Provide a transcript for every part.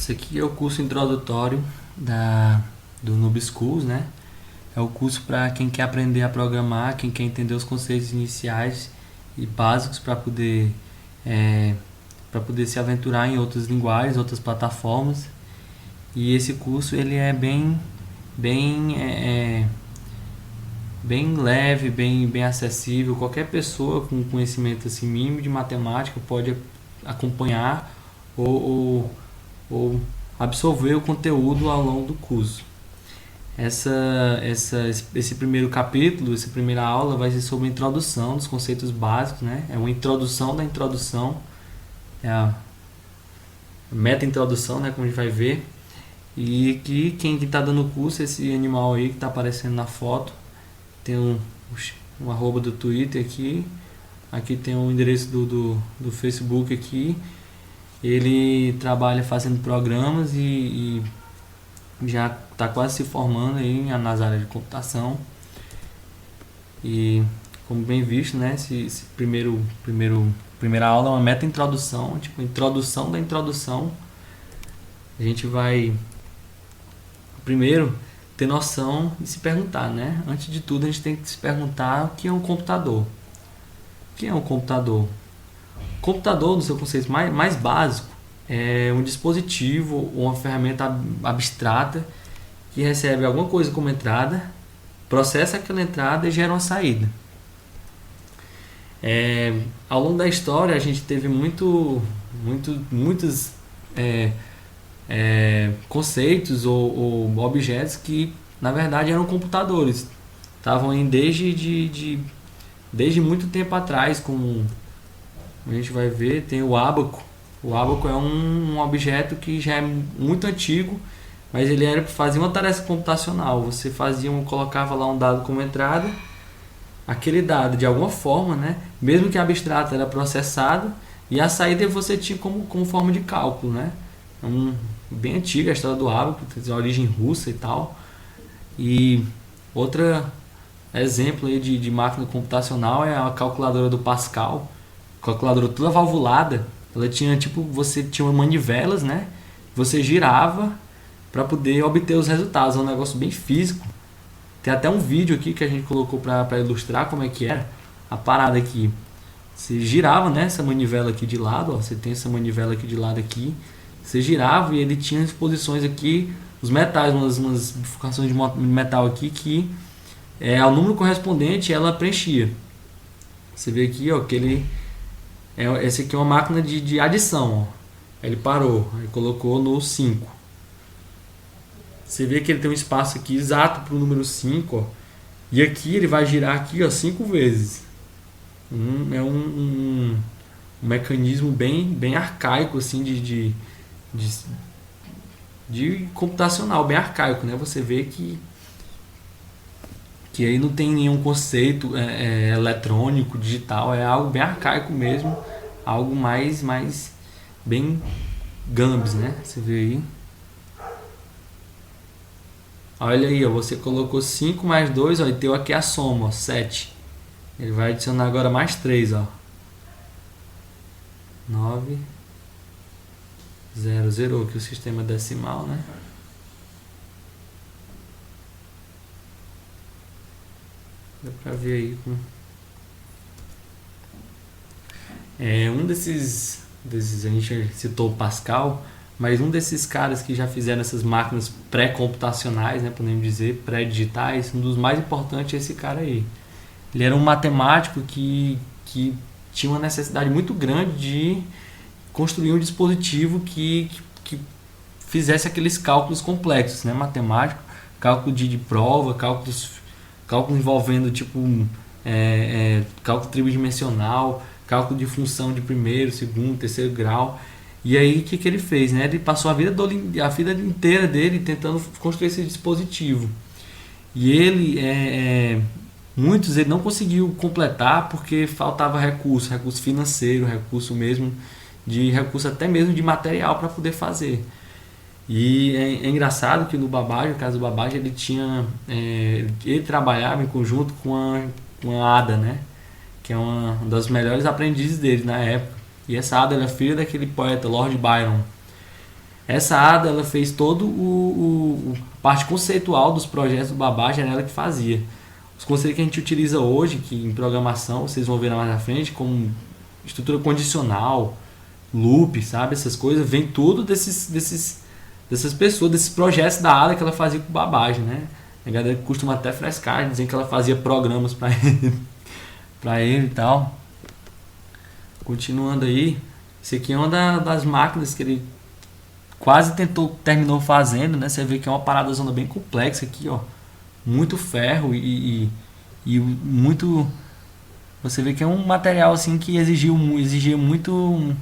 Esse aqui é o curso introdutório do Noob Schools, né? É o curso para quem quer aprender a programar, quem quer entender os conceitos iniciais e básicos para poder se aventurar em outras linguagens, outras plataformas. E esse curso ele é bem, é, bem leve, bem acessível. Qualquer pessoa com conhecimento assim, mínimo de matemática pode acompanhar ou absorver o conteúdo ao longo do curso. Esse primeiro capítulo, essa primeira aula vai ser sobre a introdução dos conceitos básicos, né? É uma introdução da introdução, é a meta-introdução, né? Como a gente vai ver. E que quem está dando o curso, esse animal aí que está aparecendo na foto, tem um arroba do Twitter aqui tem o endereço do Facebook aqui. Ele trabalha fazendo programas e já está quase se formando aí nas áreas de computação. E como bem visto, né, esse primeira aula é uma meta-introdução, tipo introdução da introdução. A gente vai primeiro ter noção e se perguntar, né? Antes de tudo a gente tem que se perguntar o que é um computador. O que é um computador? Computador, no seu conceito mais básico, é um dispositivo ou uma ferramenta abstrata que recebe alguma coisa como entrada, processa aquela entrada e gera uma saída. Ao longo da história a gente teve muitos conceitos ou objetos que na verdade eram computadores. Estavam aí desde muito tempo atrás, como a gente vai ver, tem o ábaco. O ábaco é um objeto que já é muito antigo, mas ele era para fazer uma tarefa computacional. Você colocava lá um dado como entrada, aquele dado de alguma forma, né, mesmo que abstrato, era processado, e a saída você tinha como forma de cálculo, né? Bem antiga a história do ábaco, tem origem russa e tal. E outro exemplo aí de máquina computacional é a calculadora do Pascal, calculadora toda valvulada. Ela tinha você tinha manivelas, né? Você girava para poder obter os resultados. É um negócio bem físico. Tem até um vídeo aqui que a gente colocou para ilustrar como é que era a parada aqui. Você girava, né, essa manivela aqui de lado, ó, você tem essa manivela aqui de lado aqui. Você girava e ele tinha as posições aqui, os metais, umas bifurcações de metal aqui que ao número correspondente ela preenchia. Você vê aqui, ó, que esse aqui é uma máquina de adição, ó. Ele parou, aí colocou no 5. Você vê que ele tem um espaço aqui exato para o número 5, ó. E aqui ele vai girar aqui, ó, 5 vezes. É um mecanismo bem arcaico assim de computacional, bem arcaico, né? Você vê que aí não tem nenhum conceito eletrônico, digital, é algo bem arcaico mesmo, algo mais bem Gambs, né? Você vê aí. Olha aí, ó, você colocou 5 mais 2, ó, e deu aqui a soma, ó, 7. Ele vai adicionar agora mais 3, ó. 9, 0, zerou aqui o sistema decimal, né? Dá pra ver aí um desses a gente citou o Pascal, mas um desses caras que já fizeram essas máquinas pré-computacionais, né, podemos dizer, pré-digitais, um dos mais importantes é esse cara aí. Ele era um matemático que tinha uma necessidade muito grande de construir um dispositivo que fizesse aqueles cálculos complexos, né, matemático, cálculo de prova, cálculo envolvendo cálculo tridimensional, cálculo de função de primeiro, segundo, terceiro grau. E aí o que ele fez, né? Ele passou a vida inteira dele tentando construir esse dispositivo. E muitos ele não conseguiu completar porque faltava recurso financeiro, recurso até mesmo de material para poder fazer. E é engraçado que no caso do Babbage, ele trabalhava em conjunto com a Ada, né? Que é uma das melhores aprendizes dele na época. E essa Ada era filha daquele poeta Lord Byron. Essa Ada, ela fez todo a parte conceitual dos projetos do Babbage, era ela que fazia. Os conceitos que a gente utiliza hoje, que em programação, vocês vão ver mais na frente, como estrutura condicional, loop, sabe? Essas coisas, vem tudo dessas pessoas, desses projetos da Ada que ela fazia com o Babbage, né? A galera costuma até frescar, dizendo que ela fazia programas para ele, pra ele e tal. Continuando aí, esse aqui é uma das máquinas que ele quase terminou fazendo, né? Você vê que é uma parada zona bem complexa aqui, ó. Muito ferro e muito... Você vê que é um material assim que exigia muito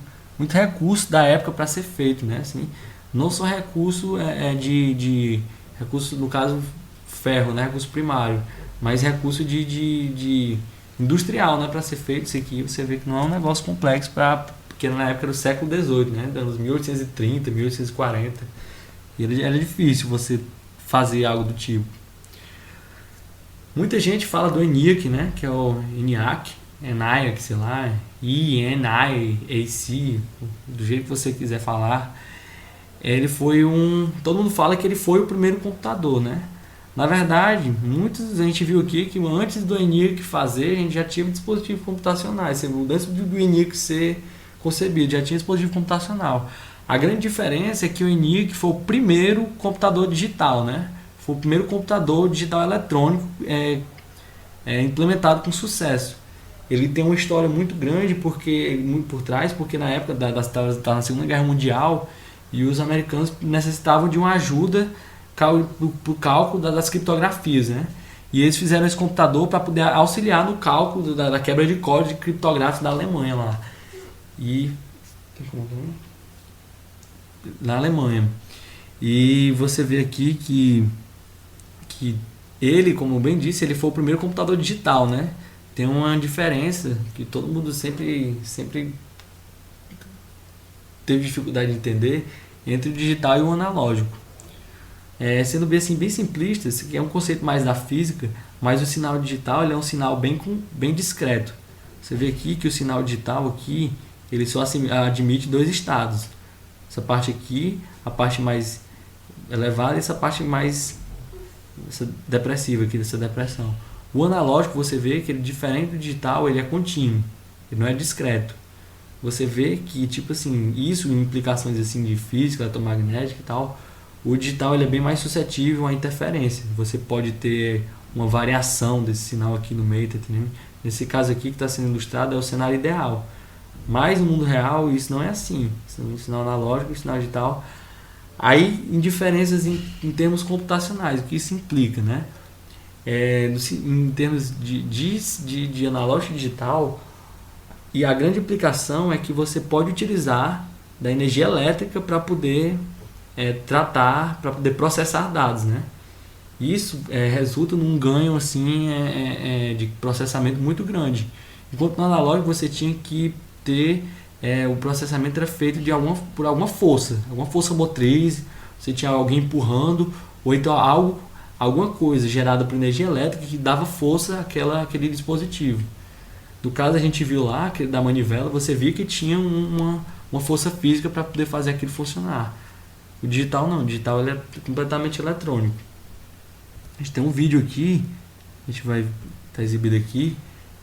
recurso da época para ser feito, né? Assim, não só recurso de recurso, no caso ferro, né? Recurso primário, mas recurso de industrial, né? Para ser feito isso aqui, você vê que não é um negócio complexo porque na época do século XVIII, né? Anos 1830, 1840, e era difícil você fazer algo do tipo. Muita gente fala do ENIAC, né? Que é o ENIAC, sei lá, ENIAC, do jeito que você quiser falar. Ele foi todo mundo fala que ele foi o primeiro computador, né? Na verdade, a gente viu aqui que antes do ENIAC fazer, a gente já tinha dispositivos computacionais. Antes do ENIAC ser concebido, já tinha dispositivo computacional. A grande diferença é que o ENIAC foi o primeiro computador digital, né? Foi o primeiro computador digital eletrônico implementado com sucesso. Ele tem uma história muito grande muito por trás, porque na época da na Segunda Guerra Mundial e os americanos necessitavam de uma ajuda para o cálculo das criptografias, né? E eles fizeram esse computador para poder auxiliar no cálculo da quebra de código criptográfico da Alemanha lá. Na Alemanha. E você vê aqui que ele, como bem disse, ele foi o primeiro computador digital, né? Tem uma diferença que todo mundo sempre teve dificuldade de entender entre o digital e o analógico. Sendo bem simplista, esse aqui é um conceito mais da física, mas o sinal digital ele é um sinal bem discreto. Você vê aqui que o sinal digital aqui, ele só admite dois estados. Essa parte aqui, a parte mais elevada, e essa parte mais depressiva aqui, dessa depressão. O analógico, você vê que ele, diferente do digital, ele é contínuo, ele não é discreto. Você vê que, tipo assim, isso em implicações assim de física, eletromagnética e tal, o digital ele é bem mais suscetível à interferência. Você pode ter uma variação desse sinal aqui no meio, tá entendendo? Nesse caso aqui que está sendo ilustrado é o cenário ideal. Mas no mundo real isso não é assim. O sinal analógico e o sinal digital. Aí, em diferenças em termos computacionais, o que isso implica, né? Em termos de analógico e digital, e a grande implicação é que você pode utilizar da energia elétrica para poder tratar, para poder processar dados, né? Isso resulta num ganho assim, de processamento muito grande. Enquanto no analógico você tinha que ter o processamento era feito por alguma força motriz, você tinha alguém empurrando, ou então alguma coisa gerada por energia elétrica que dava força àquele dispositivo. No caso a gente viu lá, da manivela, você via que tinha uma força física para poder fazer aquilo funcionar. O digital não, o digital ele é completamente eletrônico. A gente tem um vídeo aqui, a gente vai estar exibido aqui,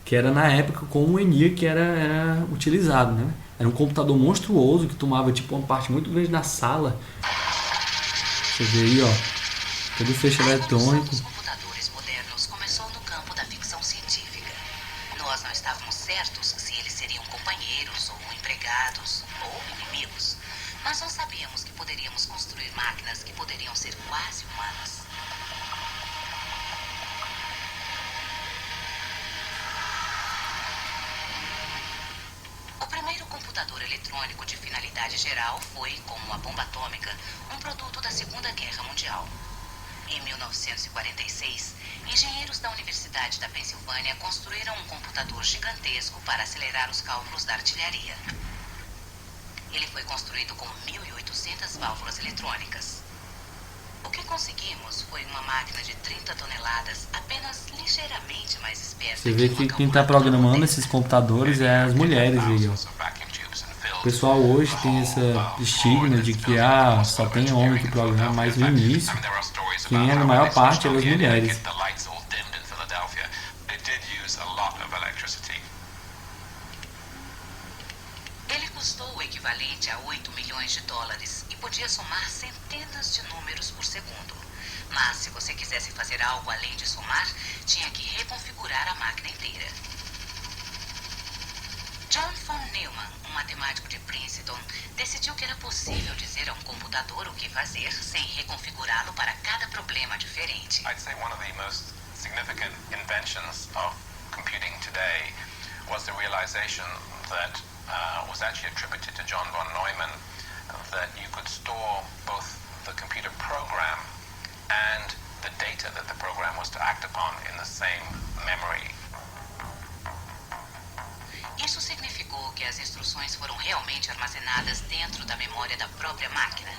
que era na época como o ENIAC que era utilizado, né? Era um computador monstruoso que tomava tipo uma parte muito grande da sala. Você vê aí, ó, todo fecho eletrônico. Os computadores modernos começou no campo da ficção científica. Nós não estávamos certos se eles seriam companheiros ou empregados ou inimigos, mas nós sabíamos que poderíamos construir máquinas que poderiam ser quase humanas. O primeiro computador eletrônico de finalidade geral foi, como a bomba atômica, um produto da Segunda Guerra Mundial. Em 1946, engenheiros da Universidade da Pensilvânia construíram um computador gigantesco para acelerar os cálculos da artilharia. Ele foi construído com 1.800 válvulas eletrônicas. O que conseguimos foi uma máquina de 30 toneladas, apenas ligeiramente mais espessa. Você vê que quem está programando esses computadores é as mulheres aí, ó. O pessoal hoje tem essa estigma de que só tem homem que programa, mas no início, quem era a maior parte eram as mulheres. Ele custou o equivalente a 8 milhões de dólares e podia somar centenas de números por segundo. Mas se você quisesse fazer algo além de somar, tinha que reconfigurar a máquina inteira. John von Neumann, um matemático de Princeton, decidiu que era possível dizer a um computador o que fazer sem reconfigurá-lo para cada problema diferente. I'd say one of the most significant inventions of computing today was the realization that was actually attributed to John von Neumann, that you could store both the computer program and the data that the program was to act upon in the same memory. Isso significou que as instruções foram realmente armazenadas dentro da memória da própria máquina.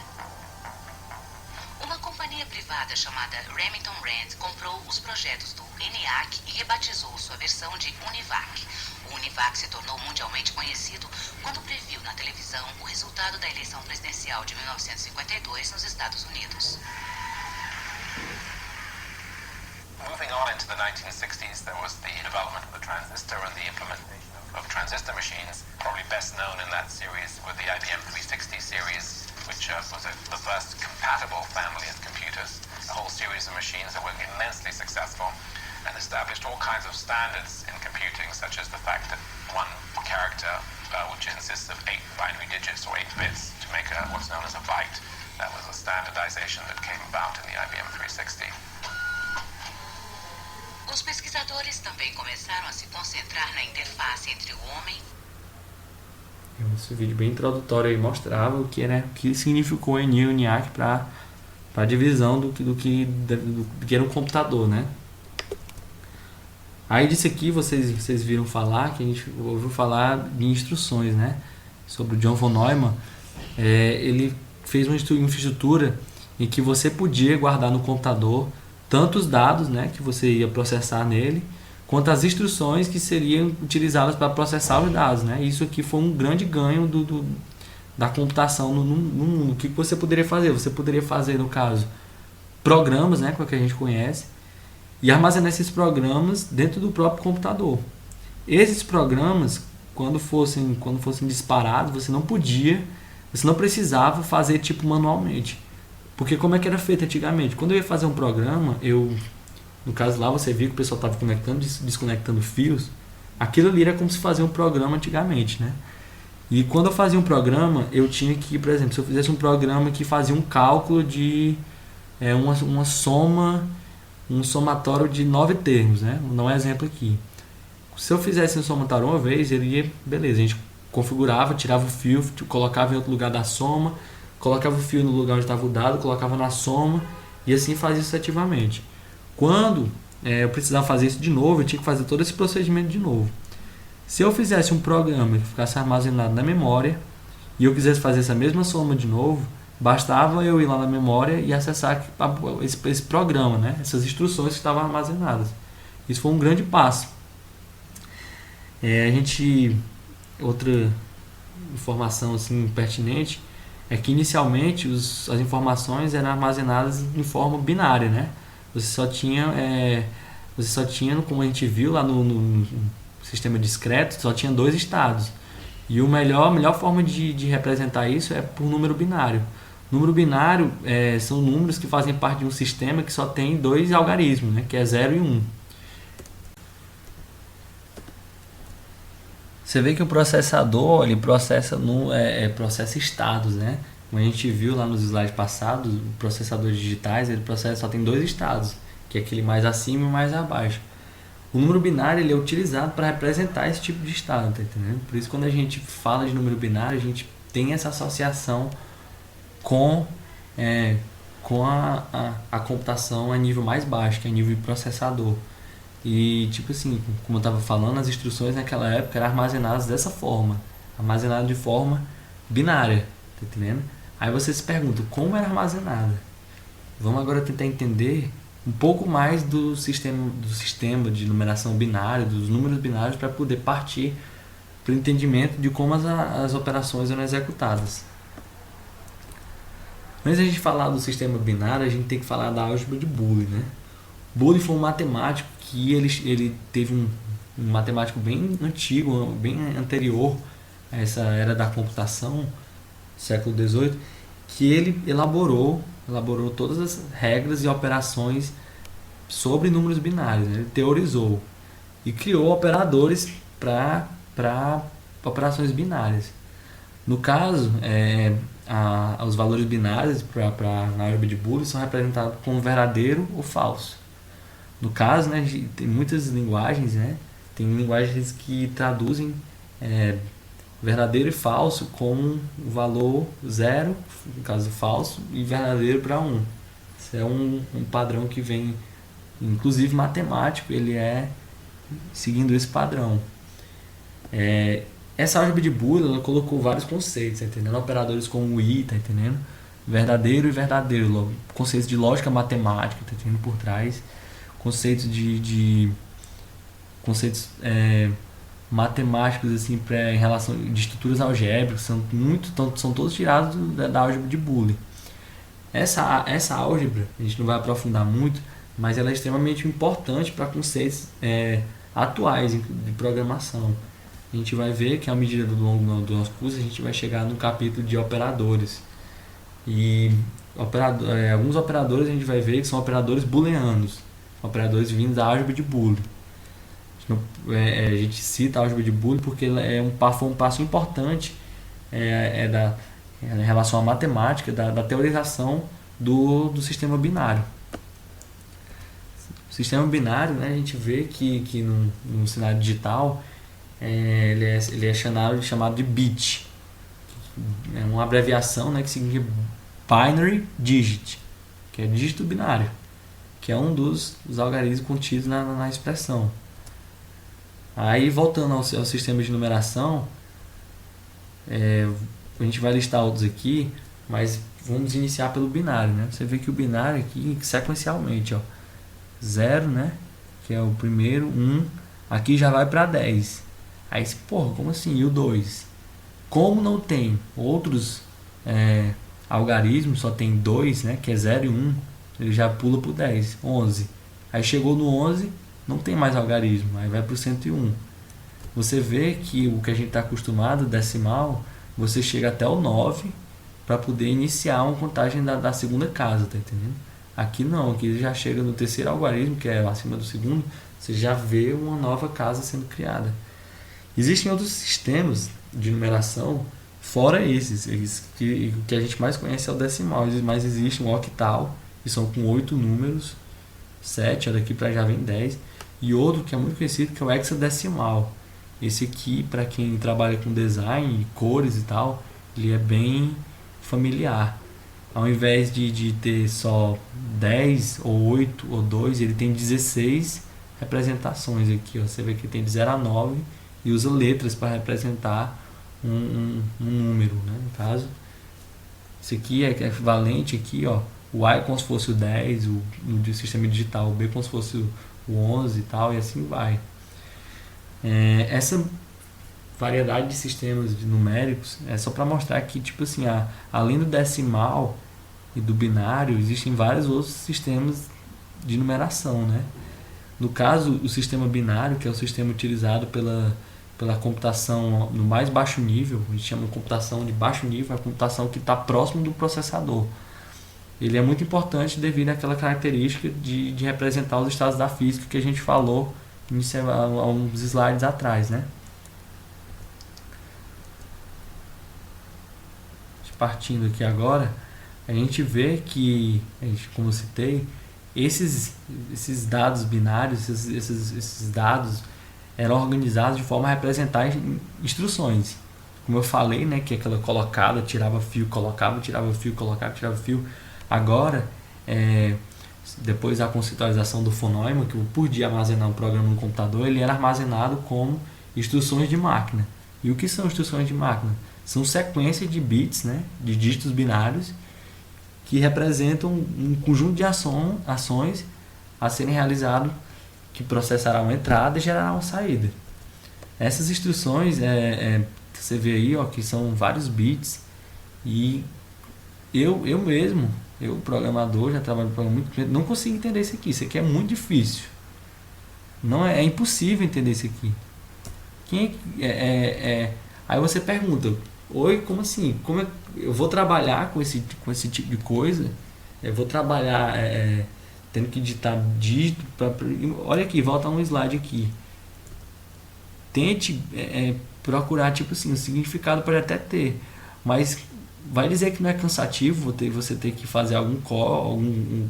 Uma companhia privada chamada Remington Rand comprou os projetos do ENIAC e rebatizou sua versão de UNIVAC. O UNIVAC se tornou mundialmente conhecido quando previu na televisão o resultado da eleição presidencial de 1952 nos Estados Unidos. Moving on into the 1960s, there was the development of the transistor and the implementation of transistor machines. Probably best known in that series were the IBM 360 series, which was the first compatible family of computers. A whole series of machines that were immensely successful and established all kinds of standards in computing, such as the fact that one character, which consists of 8 binary digits or 8 bits, to make what's known as a byte. That was a standardization that came about in the IBM 360. Os pesquisadores também começaram a se concentrar na interface entre o homem. Esse vídeo bem introdutório aí mostrava o que significou o ENI e o ENIAC para a divisão do que era um computador, né? Aí disso aqui vocês viram falar, que a gente ouviu falar de instruções, né? Sobre o John von Neumann. Ele fez uma infraestrutura em que você podia guardar no computador tanto os dados, né, que você ia processar nele, quanto as instruções que seriam utilizadas para processar os dados, né? Isso aqui foi um grande ganho da computação no mundo. O que você poderia fazer? Você poderia fazer, no caso, programas, né, que a gente conhece, e armazenar esses programas dentro do próprio computador. Esses programas, quando fossem disparados, você não precisava fazer tipo manualmente. Porque como é que era feito antigamente? Quando eu ia fazer um programa, no caso lá você viu que o pessoal estava conectando, desconectando fios. Aquilo ali era como se fazia um programa antigamente, né? E quando eu fazia um programa, eu tinha que, por exemplo, se eu fizesse um programa que fazia um cálculo de uma soma, um somatório de 9 termos, né? Vou dar um exemplo aqui. Se eu fizesse um somatório uma vez, ele ia, beleza, a gente configurava, tirava o fio, colocava em outro lugar da soma, colocava o fio no lugar onde estava o dado, colocava na soma e assim fazia sucessivamente. Quando eu precisava fazer isso de novo, eu tinha que fazer todo esse procedimento de novo. Se eu fizesse um programa que ficasse armazenado na memória e eu quisesse fazer essa mesma soma de novo, bastava eu ir lá na memória e acessar esse programa, né? Essas instruções que estavam armazenadas. Isso foi um grande passo. Outra informação assim, pertinente é que inicialmente as informações eram armazenadas em forma binária, né? Você só tinha, como a gente viu lá no sistema discreto, só tinha 2 estados. E a melhor forma de representar isso é por número binário. Número binário são números que fazem parte de um sistema que só tem 2 algarismos, né? Que é 0 e 1. Você vê que o processador ele processa estados, né? Como a gente viu lá nos slides passados, o processador digitais ele só tem 2 estados, que é aquele mais acima e mais abaixo. O número binário ele é utilizado para representar esse tipo de estado, tá entendendo? Por isso quando a gente fala de número binário, a gente tem essa associação com a computação a nível mais baixo, que é a nível de processador. E tipo assim, como eu estava falando, as instruções naquela época eram armazenadas dessa forma, armazenadas de forma binária, tá entendendo? Aí você se pergunta, como era armazenada? Vamos agora tentar entender um pouco mais do sistema de numeração binária, dos números binários, para poder partir para o entendimento de como as operações eram executadas. Antes de a gente falar do sistema binário, a gente tem que falar da álgebra de Boole, né? Boole foi um matemático que ele teve um matemático bem antigo, bem anterior a essa era da computação, século XVIII, que ele elaborou todas as regras e operações sobre números binários, né? Ele teorizou e criou operadores para operações binárias. No caso, os valores binários na álgebra de Boole são representados como verdadeiro ou falso. No caso, né, tem muitas linguagens, né? Tem linguagens que traduzem verdadeiro e falso como o valor 0, no caso falso, e verdadeiro para 1. Isso é um padrão que vem, inclusive matemático, ele é seguindo esse padrão. Essa álgebra de Boole, ela colocou vários conceitos, tá entendendo? Operadores como i, tá entendendo? Verdadeiro e verdadeiro, conceitos de lógica matemática, tá entendendo? Por trás, conceitos conceitos matemáticos assim em relação de estruturas algébricas, são todos tirados da álgebra de Boole. Essa álgebra a gente não vai aprofundar muito, mas ela é extremamente importante para conceitos atuais de programação. A gente vai ver que à medida do longo do nosso curso a gente vai chegar no capítulo de operadores. E alguns operadores a gente vai ver que são operadores booleanos, operadores vindos da álgebra de Boole. A gente cita a álgebra de Boole porque ela foi um passo importante em relação à matemática, da teorização do sistema binário. O sistema binário, né, a gente vê que no cenário digital ele é chamado de bit. É uma abreviação, né, que significa binary digit, que é dígito binário, que é um dos algarismos contidos na expressão. Aí, voltando ao sistema de numeração, a gente vai listar outros aqui, mas vamos iniciar pelo binário, né? Você vê que o binário aqui, sequencialmente, 0, né, que é o primeiro, 1, aqui já vai para 10. Aí, porra, como assim? E o 2? Como não tem outros algarismos, só tem 2, né, que é 0 e 1, ele já pula para o 10, 11. Aí chegou no 11, não tem mais algarismo, aí vai para o 101. Você vê que o que a gente está acostumado, decimal, você chega até o 9 para poder iniciar uma contagem da segunda casa, tá entendendo? Aqui não, aqui já chega no terceiro algarismo, que é acima do segundo, você já vê uma nova casa sendo criada. Existem outros sistemas de numeração, fora esses que a gente mais conhece é o decimal, mas existe um octal, que são com 8 números, 7, daqui para já vem 10, e outro que é muito conhecido, que é o hexadecimal. Esse aqui, para quem trabalha com design, cores e tal, ele é bem familiar. Ao invés de ter só 10 ou 8 ou 2, ele tem 16 representações aqui. Você vê que tem de 0 a 9 e usa letras para representar um número, né? No caso, esse aqui é equivalente aqui, o A é como se fosse o 10, no sistema digital, o B como se fosse o 11 e tal, e assim vai. Essa variedade de sistemas numéricos é só para mostrar que, tipo assim, além do decimal e do binário, existem vários outros sistemas de numeração, né? No caso, o sistema binário, que é o sistema utilizado pela computação no mais baixo nível, a gente chama de computação de baixo nível, a computação que está próximo do processador. Ele é muito importante devido àquela característica de representar os estados da física que a gente falou há uns slides atrás, né? Partindo aqui agora, a gente vê que, como eu citei, esses dados binários, esses dados eram organizados de forma a representar instruções. Como eu falei, né, que aquela colocada, tirava fio, colocava, tirava fio, colocava, tirava fio. Agora, depois da conceitualização do fonema, que eu podia armazenar um programa no computador, ele era armazenado como instruções de máquina. E o que são instruções de máquina? São sequências de bits, né, de dígitos binários, que representam um conjunto de ações a serem realizadas, que processarão uma entrada e gerarão uma saída. Essas instruções, você vê aí, ó, que são vários bits, e eu mesmo, eu programador, já trabalho com muito tempo, não consigo entender isso aqui é muito difícil. Não é impossível entender isso aqui. Aí você pergunta, oi, como assim? Como eu vou trabalhar com esse tipo de coisa? Eu vou trabalhar tendo que digitar dígito. Olha aqui, volta um slide aqui. Tente procurar, tipo assim, o significado pode até ter, mas vai dizer que não é cansativo você ter que fazer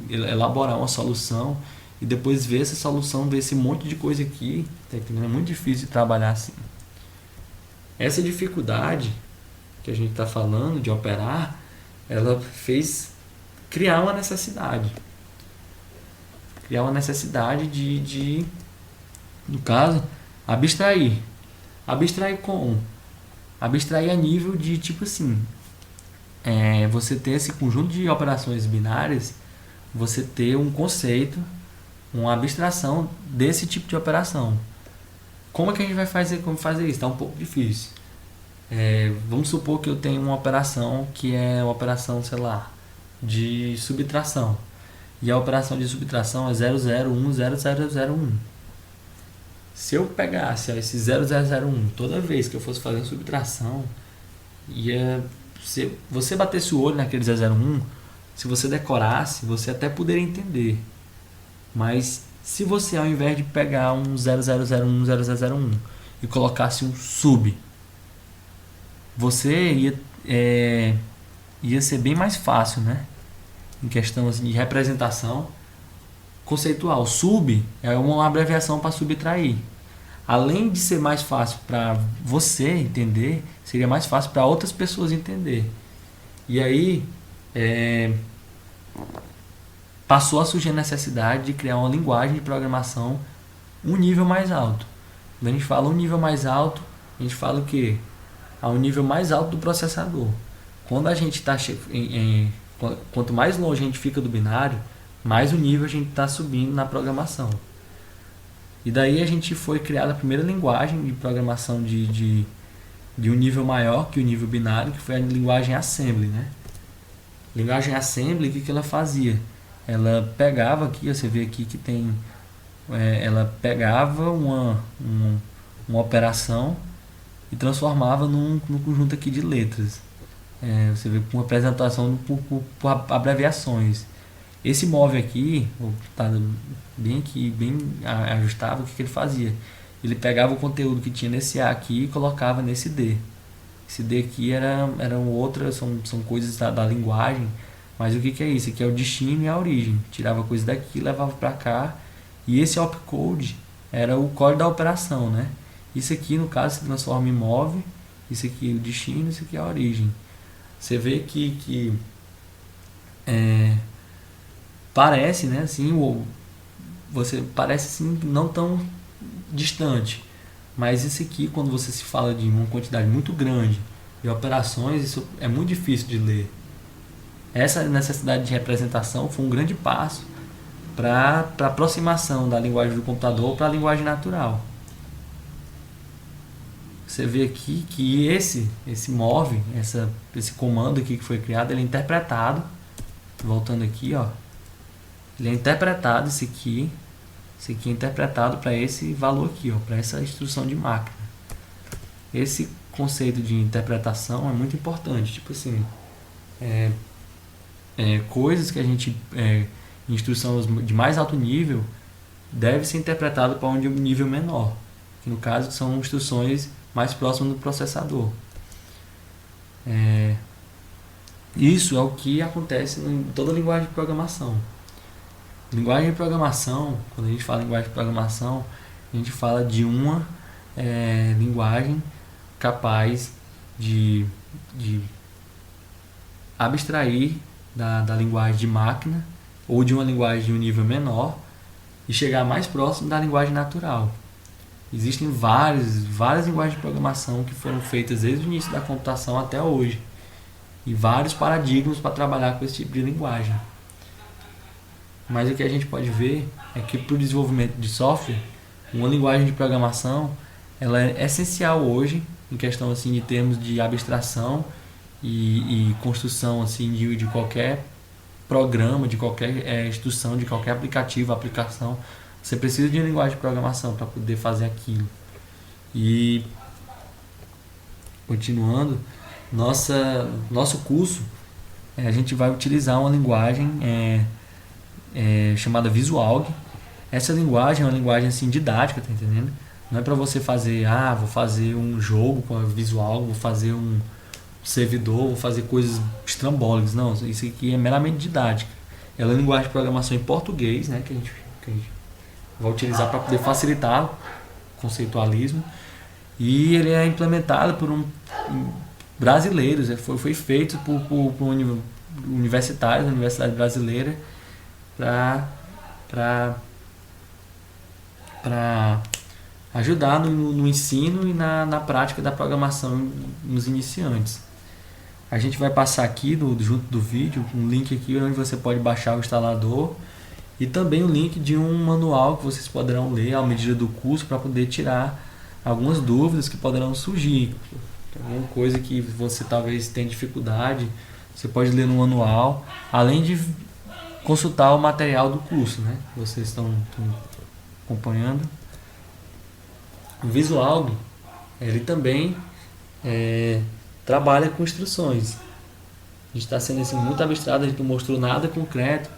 elaborar uma solução e depois ver essa solução, ver esse monte de coisa aqui, tá entendendo? É muito difícil de trabalhar assim. Essa dificuldade que a gente está falando de operar, ela fez criar uma necessidade. Criar uma necessidade de no caso, abstrair. Abstrair como? Abstrair a nível de, tipo assim, você ter esse conjunto de operações binárias, você ter um conceito, uma abstração desse tipo de operação. Como é que a gente vai fazer isso? Está um pouco difícil. Vamos supor que eu tenho uma operação que é uma operação, sei lá, de subtração. E a operação de subtração é 0010001. Se eu pegasse esse 0001 toda vez que eu fosse fazer uma subtração, se você batesse o olho naquele 001, se você decorasse, você até poderia entender. Mas se você, ao invés de pegar um 0001 e colocasse um sub, você ia ser bem mais fácil, né? Em questão assim, de representação conceitual. Sub é uma abreviação para subtrair. Além de ser mais fácil para você entender, seria mais fácil para outras pessoas entender. E aí passou a surgir a necessidade de criar uma linguagem de programação um nível mais alto. Quando a gente fala um nível mais alto, a gente fala o quê? A um nível mais alto do processador. Quando a gente está quanto mais longe a gente fica do binário, mais o nível a gente está subindo na programação. E daí a gente foi criada a primeira linguagem de programação de um nível maior que o nível binário, que foi a linguagem Assembly, né? Linguagem Assembly, o que ela fazia? Ela pegava aqui, você vê aqui que tem, ela pegava uma operação e transformava num conjunto aqui de letras. Você vê com apresentação por abreviações. Esse move aqui, tá bem aqui, bem ajustável, o que ele fazia? Ele pegava o conteúdo que tinha nesse A aqui e colocava nesse D. Esse D aqui eram outras, são coisas da linguagem, mas o que é isso? Aqui é o destino e a origem. Tirava coisa daqui, levava para cá, e esse opcode era o código da operação, né? Isso aqui, no caso, se transforma em move, isso aqui é o destino, isso aqui é a origem. Você vê que parece, né, assim, você parece assim não tão distante, mas isso aqui, quando você se fala de uma quantidade muito grande de operações, isso é muito difícil de ler. Essa necessidade de representação foi um grande passo para a aproximação da linguagem do computador para a linguagem natural. Você vê aqui que esse move, esse comando aqui que foi criado, ele é interpretado, voltando aqui, ó, ele é interpretado, esse aqui é interpretado para esse valor aqui, ó, para essa instrução de máquina. Esse conceito de interpretação é muito importante, tipo assim, coisas que a gente, instruções de mais alto nível, deve ser interpretado para um nível menor, que no caso são instruções mais próximas do processador. Isso é o que acontece em toda linguagem de programação. Linguagem de programação, quando a gente fala em linguagem de programação, a gente fala de uma linguagem capaz de abstrair da linguagem de máquina ou de uma linguagem de um nível menor e chegar mais próximo da linguagem natural. Existem várias linguagens de programação que foram feitas desde o início da computação até hoje, e vários paradigmas para trabalhar com esse tipo de linguagem. Mas o que a gente pode ver é que para o desenvolvimento de software, uma linguagem de programação ela é essencial hoje em questão assim de termos de abstração e construção assim de qualquer programa, de qualquer instrução, de qualquer aplicativo, aplicação. Você precisa de uma linguagem de programação para poder fazer aquilo. E continuando, nosso curso, a gente vai utilizar uma linguagem chamada Visualg. Essa linguagem é uma linguagem assim didática, tá entendendo? Não é para você fazer, vou fazer um jogo com a Visualg, vou fazer um servidor, vou fazer coisas estrambólicas. Não, isso aqui é meramente didática. Ela é uma linguagem de programação em português, né, que a gente vai utilizar para poder facilitar o conceitualismo. E ele é implementado por brasileiros, foi feito por universitários da Universidade Brasileira para ajudar no ensino e na prática da programação nos iniciantes. A gente vai passar aqui junto do vídeo um link aqui onde você pode baixar o instalador e também o link de um manual que vocês poderão ler à medida do curso para poder tirar algumas dúvidas que poderão surgir. Alguma coisa que você talvez tenha dificuldade, você pode ler no manual, além de consultar o material do curso, né? Vocês estão acompanhando. O Visualg, ele também trabalha com instruções. A gente está sendo assim, muito abstrato, a gente não mostrou nada concreto,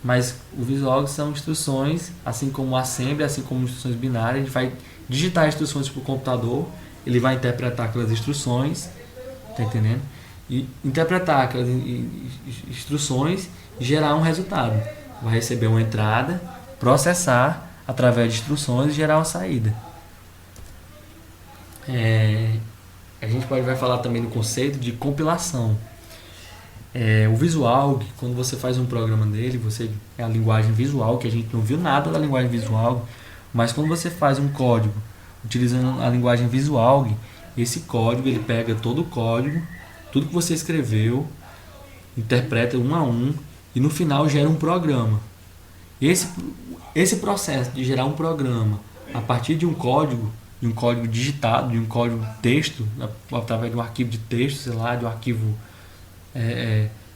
mas o Visualg são instruções, assim como o Assembly, assim como instruções binárias. A gente vai digitar instruções para o computador, ele vai interpretar aquelas instruções, tá entendendo? E interpretar aquelas instruções e gerar um resultado. Vai receber uma entrada, processar através de instruções e gerar uma saída. A gente vai falar também do conceito de compilação. O Visualg, quando você faz um programa nele, é a linguagem visual, que a gente não viu nada da linguagem Visualg, mas quando você faz um código utilizando a linguagem Visualg, esse código ele pega todo o código, tudo que você escreveu, interpreta um a um e no final gera um programa. Esse processo de gerar um programa a partir de um código digitado, de um código texto, através de um arquivo de texto, sei lá, de um arquivo,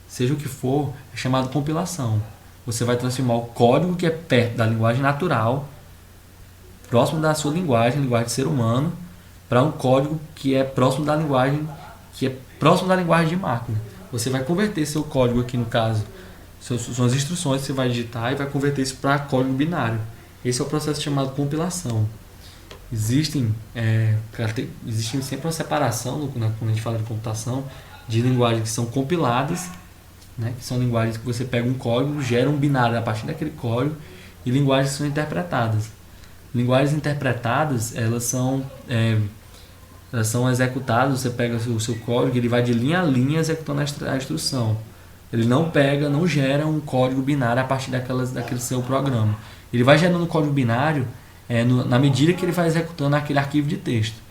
seja o que for, é chamado compilação. Você vai transformar o código que é perto da linguagem natural, próximo da sua linguagem de ser humano, para um código que é próximo da linguagem de máquina. Você vai converter seu código aqui, no caso, suas instruções que você vai digitar e vai converter isso para código binário. Esse é o processo chamado compilação. Existem sempre uma separação, quando a gente fala de computação, de linguagens que são compiladas, né, que são linguagens que você pega um código, gera um binário a partir daquele código, e linguagens que são interpretadas. Linguagens interpretadas, elas são executadas, você pega o seu código, ele vai de linha a linha executando a instrução. Ele não gera um código binário a partir daquele seu programa. Ele vai gerando um código binário na medida que ele vai executando aquele arquivo de texto.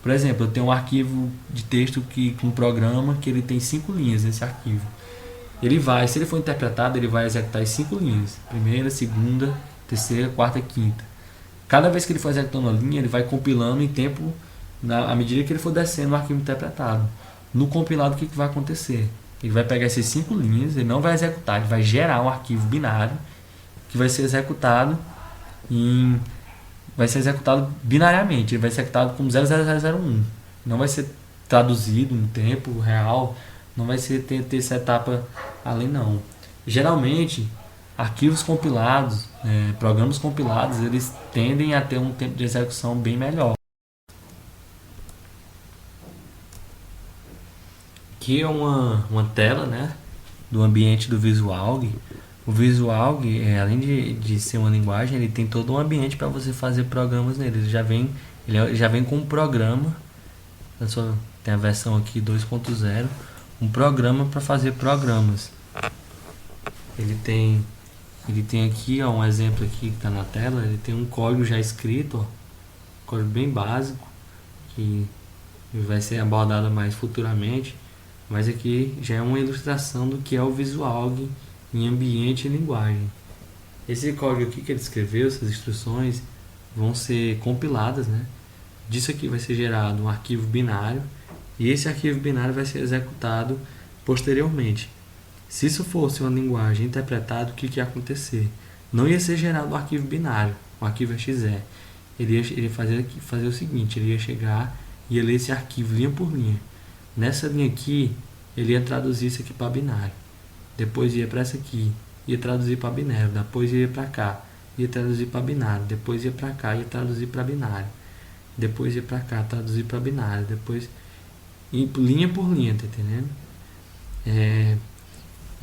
Por exemplo, eu tenho um arquivo de texto com um programa que ele tem 5 linhas nesse arquivo. Se ele for interpretado, ele vai executar as 5 linhas. Primeira, segunda, terceira, quarta, quinta. Cada vez que ele for executando uma linha, ele vai compilando em tempo, à medida que ele for descendo o arquivo interpretado. No compilado, o que vai acontecer? Ele vai pegar essas 5 linhas, ele não vai executar, ele vai gerar um arquivo binário que vai ser executado binariamente, ele vai ser executado como 00001. Não vai ser traduzido no tempo real, não vai ter essa etapa além não. Geralmente, arquivos compilados, programas compilados, eles tendem a ter um tempo de execução bem melhor. Aqui é uma tela, né, do ambiente do Visualg. O Visualg, além de ser uma linguagem, ele tem todo um ambiente para você fazer programas nele. Ele já vem com um programa, tem a versão aqui 2.0, um programa para fazer programas. Ele tem aqui, um exemplo aqui que está na tela, ele tem um código já escrito, código bem básico, que vai ser abordado mais futuramente, mas aqui já é uma ilustração do que é o Visualg em ambiente e linguagem. Esse código aqui que ele escreveu, essas instruções, vão ser compiladas, né, disso aqui vai ser gerado um arquivo binário e esse arquivo binário vai ser executado posteriormente. Se isso fosse uma linguagem interpretada, o que ia acontecer? Não ia ser gerado um arquivo binário, um arquivo exe. Ele ia fazer o seguinte, ele ia chegar e ia ler esse arquivo linha por linha. Nessa linha aqui, ele ia traduzir isso aqui para binário. Depois ia para essa aqui, ia traduzir para binário. Depois ia para cá, ia traduzir para binário. Depois ia para cá, ia traduzir para binário. Depois ia para cá, traduzir para binário. Depois, linha por linha, tá entendendo?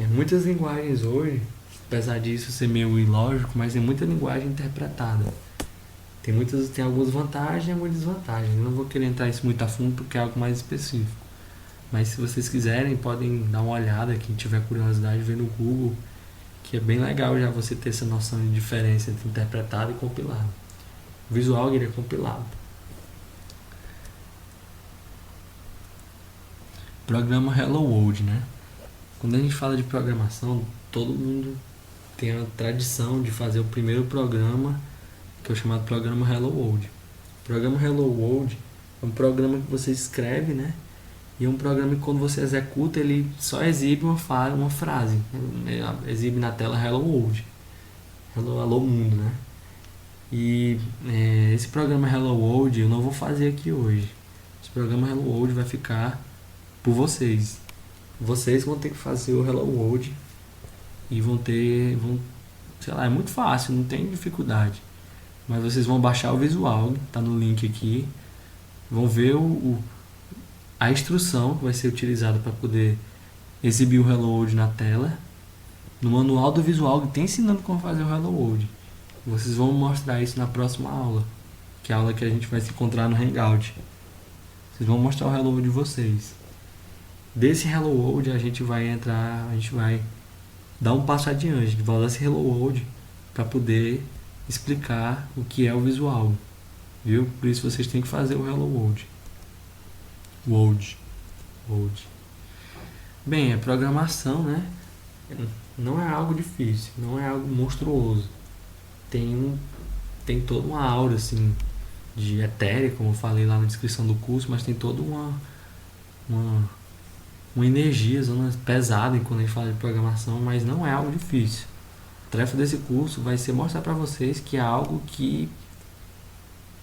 Muitas linguagens hoje, apesar disso ser meio ilógico, mas é muita linguagem interpretada. Tem algumas vantagens e algumas desvantagens. Eu não vou querer entrar nisso muito a fundo porque é algo mais específico. Mas se vocês quiserem, podem dar uma olhada, quem tiver curiosidade, ver no Google, que é bem legal já você ter essa noção de diferença entre interpretado e compilado. O visual ele é compilado. Programa Hello World, né? Quando a gente fala de programação, todo mundo tem a tradição de fazer o primeiro programa, que é o chamado programa Hello World. O programa Hello World é um programa que você escreve, né? E é um programa que quando você executa, ele só exibe uma frase. Exibe na tela Hello World. Hello Mundo, né? E esse programa Hello World eu não vou fazer aqui hoje. Esse programa Hello World vai ficar por vocês. Vocês vão ter que fazer o Hello World e sei lá, é muito fácil, não tem dificuldade. Mas vocês vão baixar o visual, tá no link aqui. Vão ver a instrução que vai ser utilizada para poder exibir o Hello World na tela. No manual do visual tem ensinando como fazer o Hello World. Vocês vão mostrar isso na próxima aula, que é a aula que a gente vai se encontrar no Hangout. Vocês vão mostrar o Hello World de vocês. Desse Hello World a gente vai dar um passo adiante, a gente vai usar esse Hello World para poder explicar o que é o visual, viu? Por isso vocês têm que fazer o Hello World. World. Bem, a programação, né? Não é algo difícil, não é algo monstruoso. Tem toda uma aura assim de etérea, como eu falei lá na descrição do curso, mas tem toda uma energia pesada quando a gente fala de programação, mas não é algo difícil. A tarefa desse curso vai ser mostrar para vocês que é algo que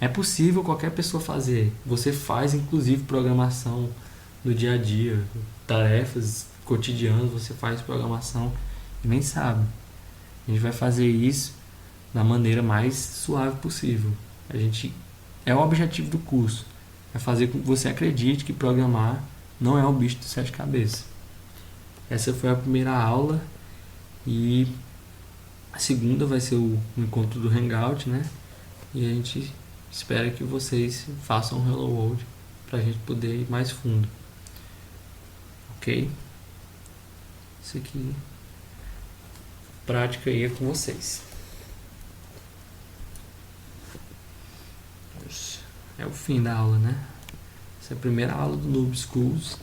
é possível qualquer pessoa fazer. Você faz inclusive programação no dia a dia, tarefas cotidianas, você faz programação e nem sabe. A gente vai fazer isso da maneira mais suave possível. É o objetivo do curso, é fazer com que você acredite que programar não é um bicho de 7 cabeças. Essa foi a primeira aula e a segunda vai ser o encontro do Hangout, né? E a gente espera que vocês façam um Hello World para a gente poder ir mais fundo. Ok? Isso aqui, prática aí é com vocês. É o fim da aula, né? Essa é a primeira aula do Noob Schools.